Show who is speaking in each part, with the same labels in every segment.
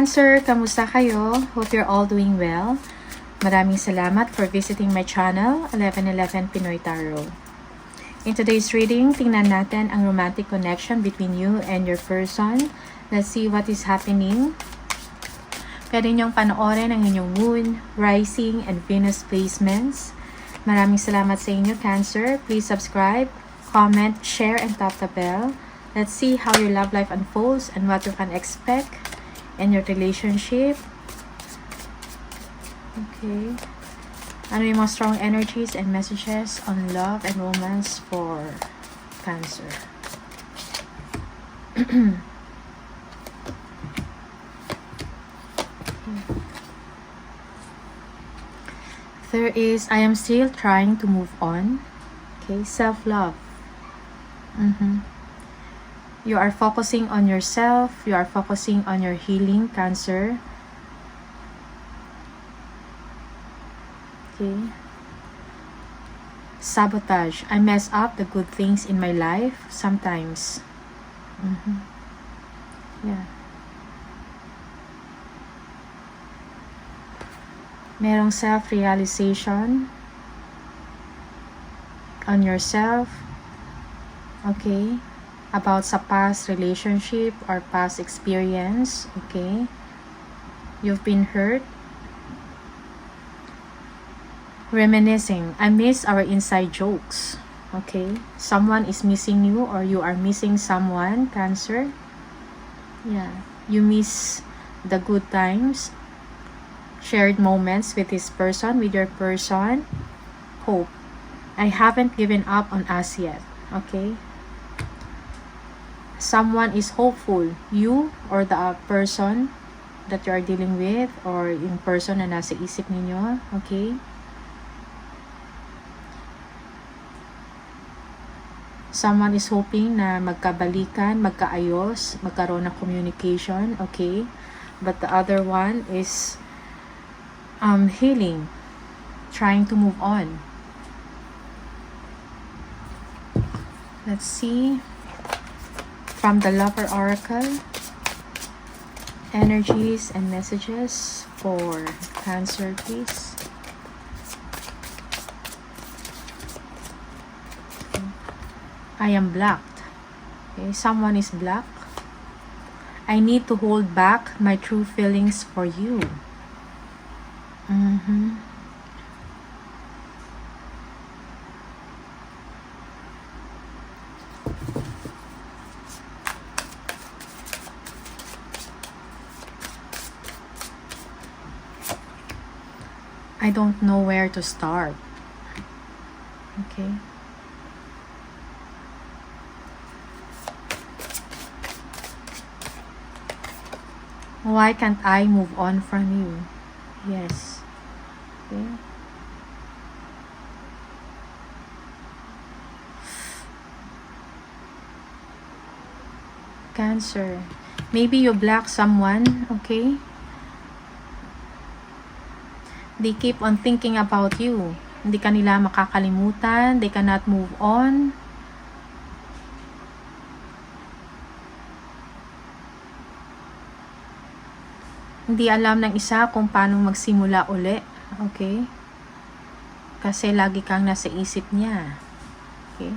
Speaker 1: Cancer, kamusta kayo? Hope you're all doing well. Maraming salamat for visiting my channel, 1111 Pinoy Tarot. In today's reading, tingnan natin ang romantic connection between you and your person. Let's see what is happening. Pwede niyong panoorin ang inyong moon, rising, and Venus placements. Maraming salamat sa inyo, Cancer. Please subscribe, comment, share, and tap the bell. Let's see how your love life unfolds and what you can expect in your relationship. Okay. Ano yung mga strong energies and messages on love and romance for Cancer? There is, I am still trying to move on. Okay, self-love. You are focusing on yourself. You are focusing on your healing, Cancer. Okay. Sabotage. I mess up the good things in my life sometimes. Yeah. Merong self-realization on yourself. Okay. About sa past relationship or past experience. Okay. You've been hurt. Reminiscing. I miss our inside jokes. Okay. Someone is missing you or you are missing someone, Cancer. Yeah. You miss the good times. Shared moments with this person, with your person. Hope. I haven't given up on us yet. Okay. Someone is hopeful. You or the person that you are dealing with or in person na nasa isip ninyo. Okay. Someone is hoping na magkabalikan, magkaayos, magkaroon ng communication. Okay. But the other one is healing, trying to move on. Let's see from the Lover Oracle, energies and messages for Cancer, please. I am blocked. Okay, someone is blocked. I need to hold back my true feelings for you. I don't know where to start. Okay. Why can't I move on from you? Yes. Okay. Cancer. Maybe you block someone, okay? They keep on thinking about you. Hindi ka nila makakalimutan. They cannot move on. Hindi alam ng isa kung paano magsimula uli. Okay? Kasi lagi kang nasa isip niya. Okay?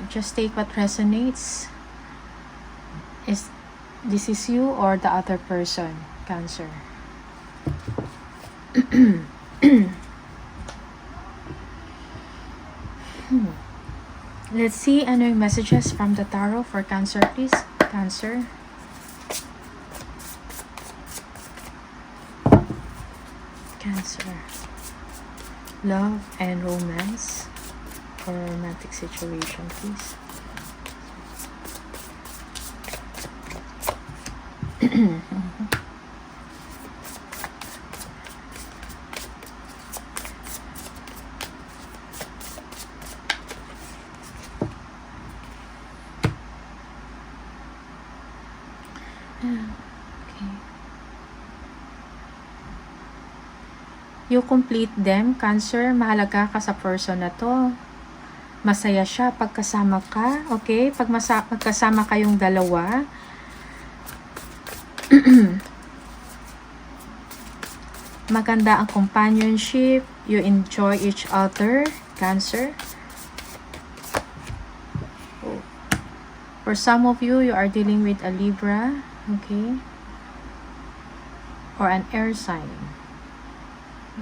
Speaker 1: Just take what resonates. This is you or the other person, Cancer. Let's see ano yung messages from the tarot for Cancer, please. Cancer. Cancer. Love and romance or romantic situation, please. You complete them, Cancer. Mahalaga ka sa person na to. Masaya siya pagkasama ka. Okay? Pag magkasama kayong dalawa, Maganda ang companionship. You enjoy each other, Cancer. For some of you, you are dealing with a Libra, okay? Or an air sign.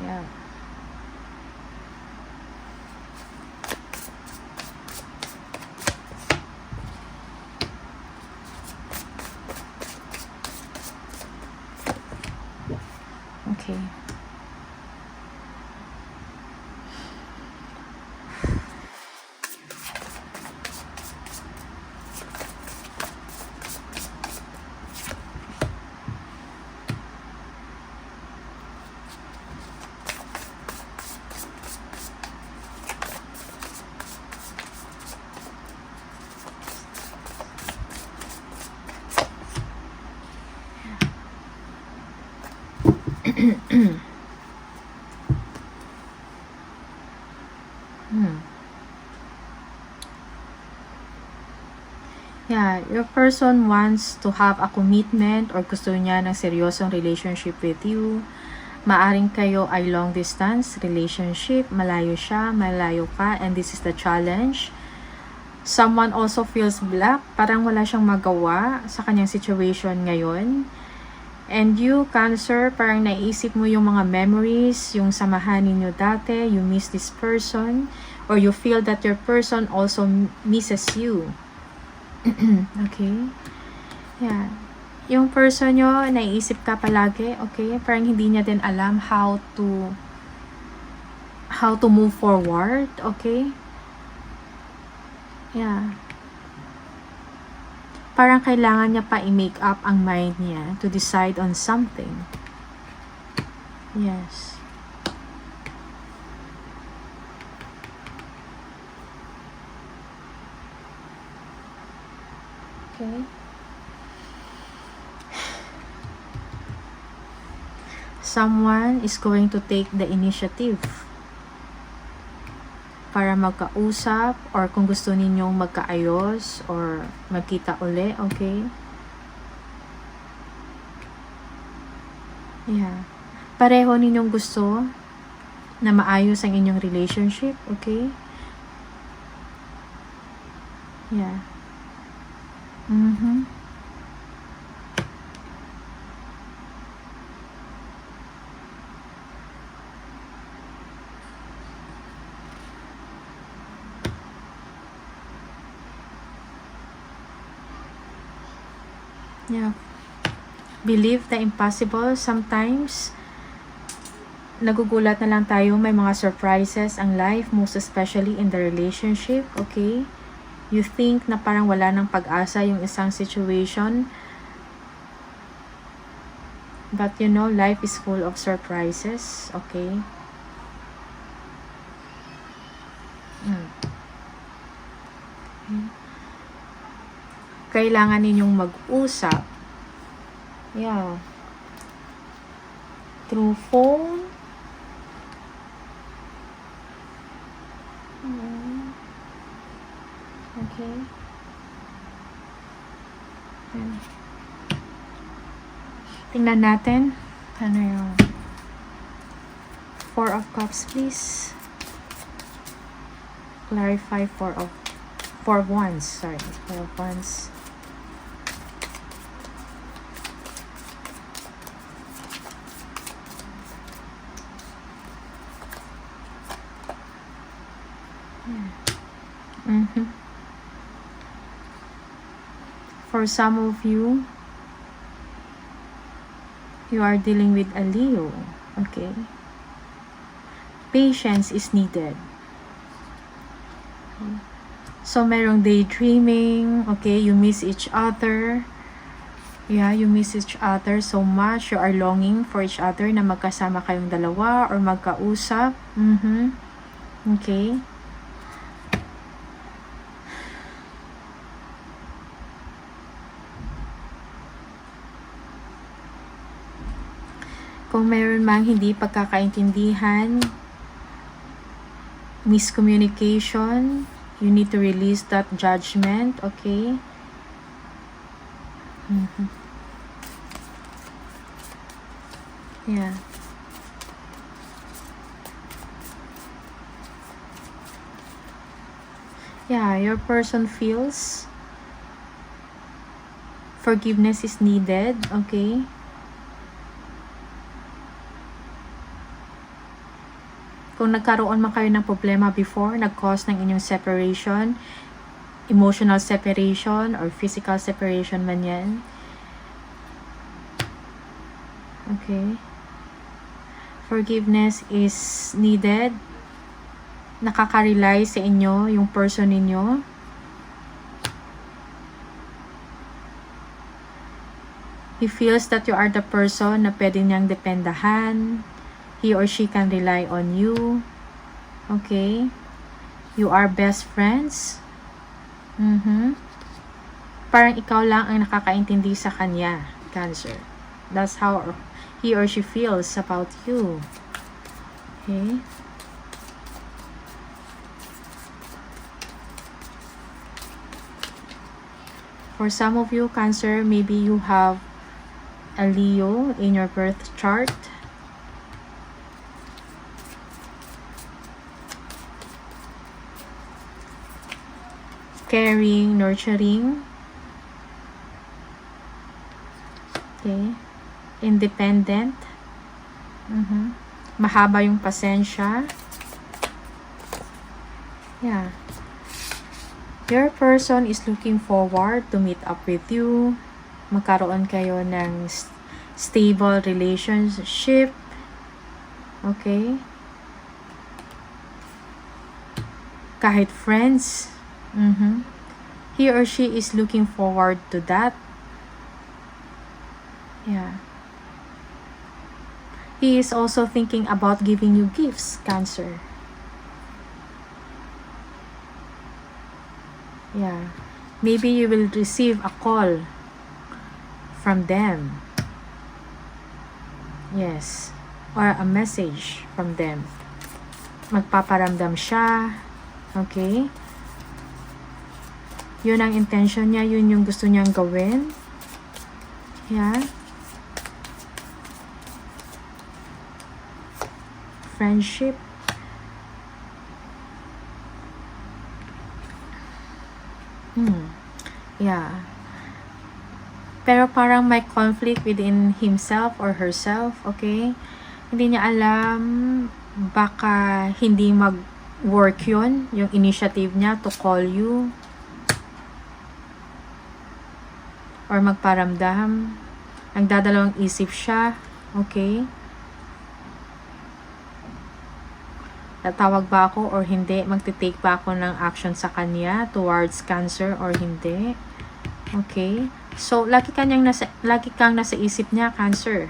Speaker 1: Yeah. Okay. Yeah, your person wants to have a commitment or gusto niya ng seryosong relationship with you. Maaring kayo ay long distance relationship, malayo siya, malayo ka, and this is the challenge. Someone also feels black, parang wala siyang magawa sa kanyang situation ngayon. And you, Cancer, parang naisip mo yung mga memories, yung samahan ninyo dati, you miss this person, or you feel that your person also misses you. Okay? Yeah. Yung person nyo, naiisip ka palagi, okay? Parang hindi niya din alam how to move forward, okay? Yeah. Parang kailangan niya pa i-make up ang mind niya to decide on something. Yes. Okay. Someone is going to take the initiative para magkausap, or kung gusto ninyong magkaayos or magkita uli, okay? Yeah. Pareho ninyong gusto na maayos ang inyong relationship, okay? Yeah. Yeah. Believe the impossible. Sometimes, nagugulat na lang tayo, may mga surprises ang life, most especially in the relationship, okay? You think na parang wala ng pag-asa yung isang situation. But you know, life is full of surprises, okay? Kailangan ninyong mag-usap. Yeah. Through phone. Okay. Tingnan natin. Ano yung 4 of Cups, please. Clarify 4 of Wands. Sorry. 4 of Wands. For some of you, you are dealing with a Leo, okay? Patience is needed. So, merong daydreaming, okay? You miss each other. Yeah, you miss each other so much. You are longing for each other na magkasama kayong dalawa or magkausap. Okay? Kung meron mang hindi pagkakaintindihan, miscommunication, you need to release that judgment, okay? Yeah. Yeah, your person feels forgiveness is needed, okay? Kung nagkaroon man kayo ng problema before, nag-cause ng inyong separation, emotional separation or physical separation man yan. Okay. Forgiveness is needed. Nakaka-rely sa inyo yung person ninyo. He feels that you are the person na pwede niyang dependahan. He or she can rely on you. Okay. You are best friends. Parang ikaw lang ang nakakaintindi sa kanya, Cancer. That's how he or she feels about you. Okay. For some of you, Cancer, maybe you have a Leo in your birth chart. Caring, nurturing. Okay. Independent. Mahaba yung pasensya. Yeah. Your person is looking forward to meet up with you. Magkaroon kayo ng stable relationship. Okay? Kahit friends. He or she is looking forward to that. Yeah. He is also thinking about giving you gifts, Cancer. Yeah. Maybe you will receive a call from them. Yes. Or a message from them. Magpaparamdam siya. Okay? Yun ang intention niya. Yun yung gusto niyang gawin. Yeah. Friendship. Yeah. Pero parang may conflict within himself or herself, okay? Hindi niya alam, baka hindi mag-work yun, yung initiative niya to call you. Or magparamdam. Nagdadalawang isip siya, okay? Tatawag ba ako or hindi? Magte-take ba ako ng action sa kanya towards Cancer or hindi? Okay? So, lagi kang nasa isip niya, Cancer.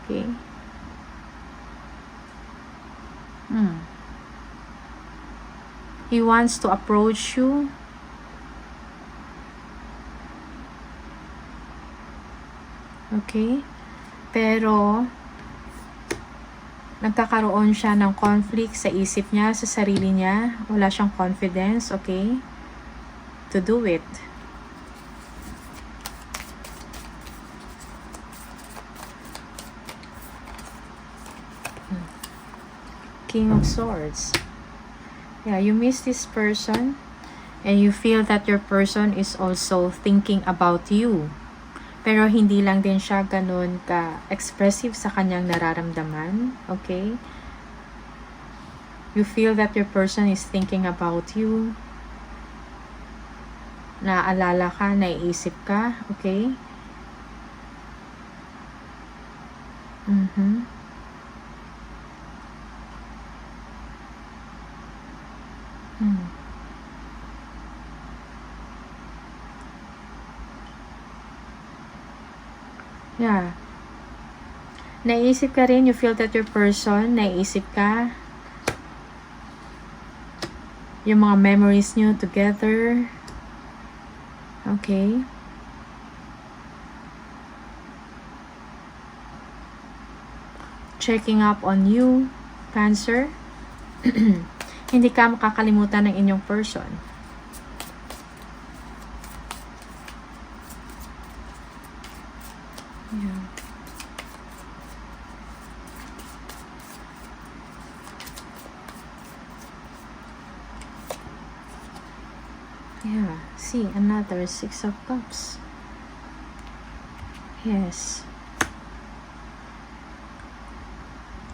Speaker 1: Okay? He wants to approach you. Okay? Pero, nagkakaroon siya ng conflict sa isip niya, sa sarili niya. Wala siyang confidence, okay? To do it. King of Swords. Yeah, you miss this person and you feel that your person is also thinking about you. Pero hindi lang din siya ganun ka-expressive sa kanyang nararamdaman. Okay? You feel that your person is thinking about you. Naaalala ka, naiisip ka. Okay? Yeah. Naisip ka rin, you feel that your person, naisip ka. Yung mga memories nyo together. Okay. Checking up on you, Cancer. Hindi ka makakalimutan ng inyong person. Yeah. Yeah, see, another Six of Cups. Yes.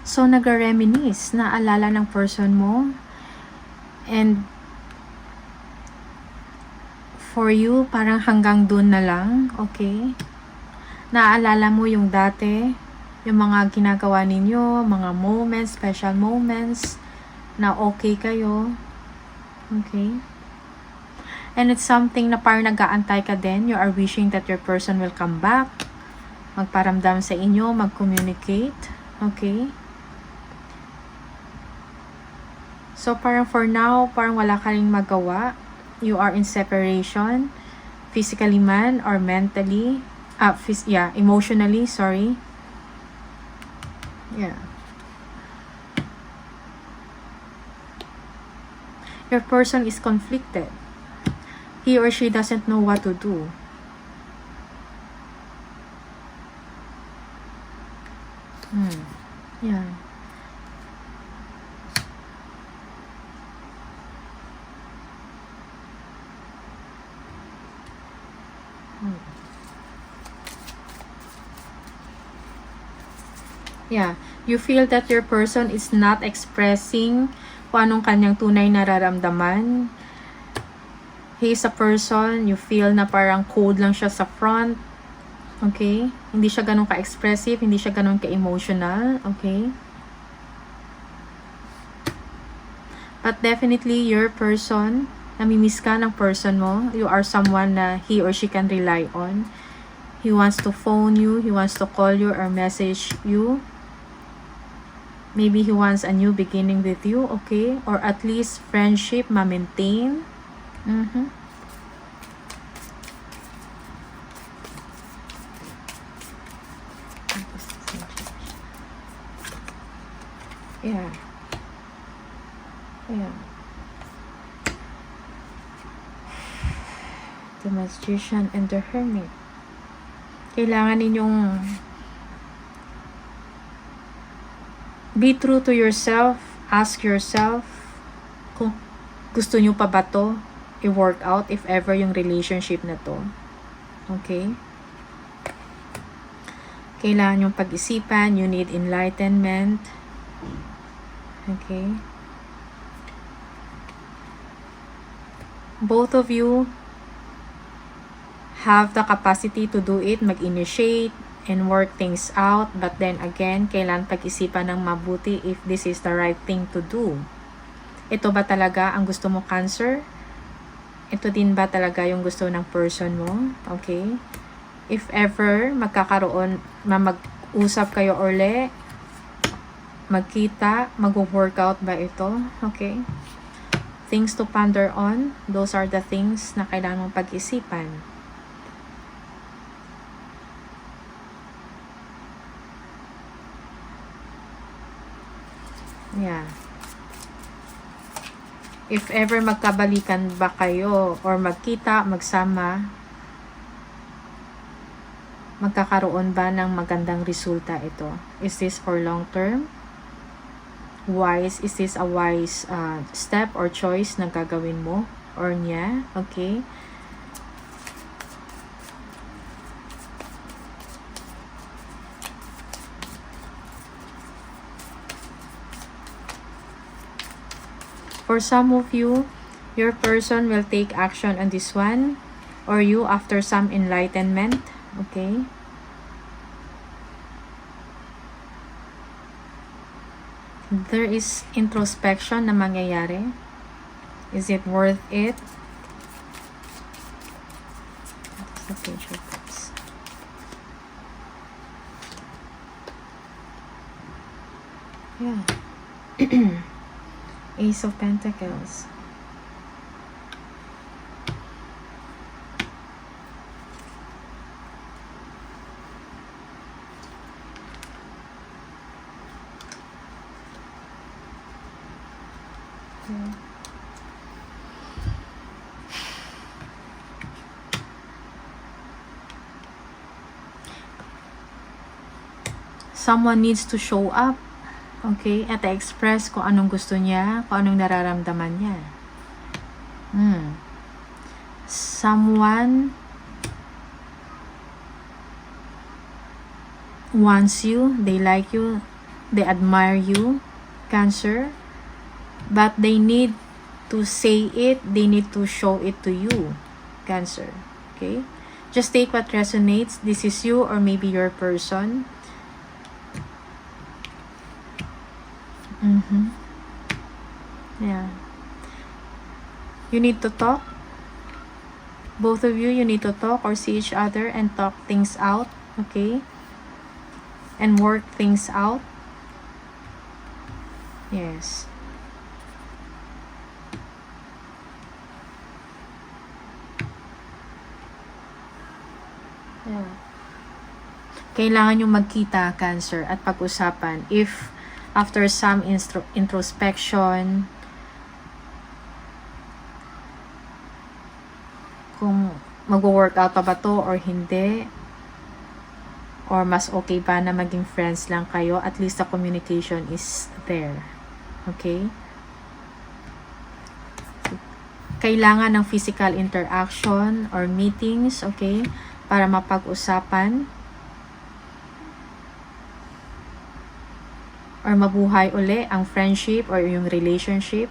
Speaker 1: So, nag-reminisce, naalala ng person mo. And, for you, parang hanggang dun na lang, okay? Naalala mo yung dati, yung mga ginagawa ninyo, mga moments, special moments, na okay kayo. Okay? And it's something na parang nag-aantay ka din. You are wishing that your person will come back, magparamdam sa inyo, mag-communicate. Okay? So, parang for now, parang wala ka ring magawa. You are in separation, physically man or mentally. Emotionally, sorry. Yeah. Your person is conflicted. He or she doesn't know what to do. Yeah. Yeah. You feel that your person is not expressing kung anong kanyang tunay nararamdaman. He is a person, you feel na parang cold lang siya sa front. Okay? Hindi siya ganun ka-expressive, hindi siya ganun ka-emotional. Okay? But definitely, your person, namimiss ka ng person mo. You are someone na he or she can rely on. He wants to phone you, he wants to call you or message you. Maybe he wants a new beginning with you, okay? Or at least friendship ma-maintain. Yeah. Yeah. The Magician and the Hermit. Kailangan ninyong be true to yourself. Ask yourself kung gusto nyo pa ba to i-work out if ever yung relationship na to. Okay? Kailangan yung pag-isipan. You need enlightenment. Okay? Both of you have the capacity to do it, mag-initiate and work things out, but then again, kailan pag-isipan ng mabuti if this is the right thing to do. Ito ba talaga ang gusto mo, Cancer? Ito din ba talaga yung gusto ng person mo? Okay? If ever magkakaroon, mag-usap kayo uli, magkita, mag-workout ba ito? Okay? Things to ponder on, those are the things na kailangan mong pag-isipan. Yeah. If ever magkabalikan ba kayo or magkita, magsama, magkakaroon ba ng magandang resulta ito? Is this for long term? Wise? Is this a wise step or choice na gagawin mo or niya? Okay? For some of you, your person will take action on this one, or you after some enlightenment. Okay? There is introspection na mangyayari. Is it worth it? That's the Page of Cups. Yeah. Ace of Pentacles. Someone needs to show up. Okay? At i-express kung anong gusto niya, kung anong nararamdaman niya. Someone wants you, they like you, they admire you, Cancer, but they need to say it, they need to show it to you, Cancer. Okay, just take what resonates. This is you or maybe your person. Yeah, you need to talk. Both of you, you need to talk or see each other and talk things out, okay? And work things out. Yes. Yeah. Kailangan yung magkita, Cancer, at pag-usapan. If after some introspection, kung mag-workout pa ba to or hindi, or mas okay pa na maging friends lang kayo, at least the communication is there. Okay? Kailangan ng physical interaction or meetings, okay? Para mapag-usapan or mabuhay uli ang friendship or yung relationship.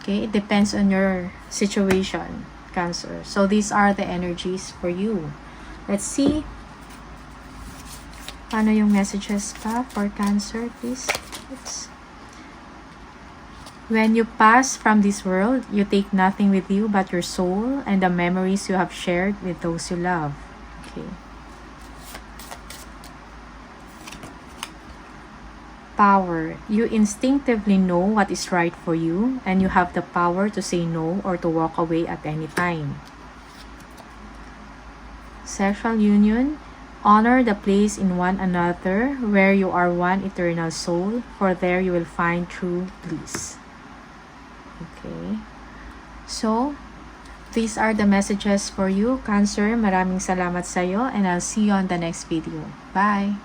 Speaker 1: Okay? It depends on your situation, Cancer. So these are the energies for you. Let's see. Paano yung messages pa for Cancer, please? When you pass from this world, you take nothing with you but your soul and the memories you have shared with those you love. Okay. Power. You instinctively know what is right for you and you have the power to say no or to walk away at any time. Sexual union. Honor the place in one another where you are one eternal soul, for there you will find true bliss. Okay. So, these are the messages for you, Cancer. Maraming salamat sa iyo and I'll see you on the next video. Bye!